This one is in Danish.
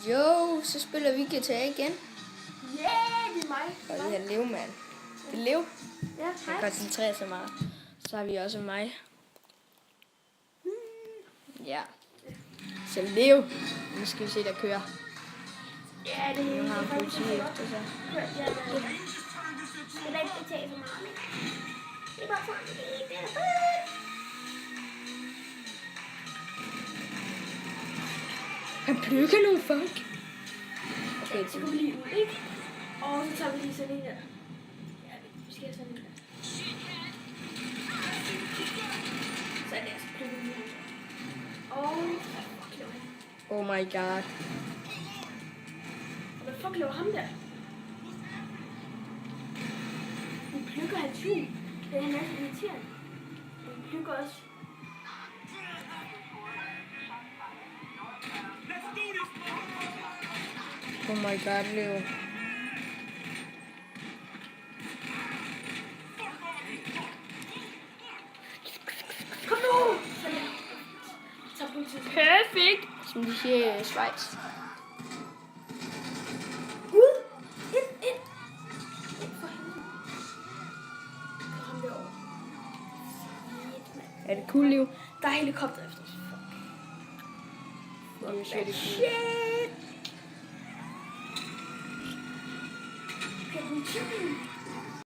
Jo, så spiller vi GTA igen. Yeah, det er mig. Og det her Lev, mand. Det er Lev. Ja, Han hej. koncentrerer sig meget. Så har vi også mig. Ja. Så Lev. Nu skal vi se, der kører. Ja, det Nu har han faktisk politi godt. efter sig. Ja, det er ikke betalt så meget. Det er bare sådan, det er Han plukker nogle folk. Okay, så går vi lige ud, ikke? Og så tager vi lige sådan en der. Ja, vi skal have sådan en der. Sådan der, så plukker vi lige. Og fuck laver han? Oh my god. Hvad fuck laver ham der? Vi plukker hans hjul. Det er han altså irriterende. Og vi plukker også. Oh my god, Lev. Kom nu! Sådan der. Så politiet. Perfekt. Som de siger i Schweiz. Ud! Ind! Ind for helvede. Kom ham derovre. Shit, mand. Er det cool, Lev? Der er helikopter efter os. Fuck. Lev siger det cool. Shit! Okay, politiet.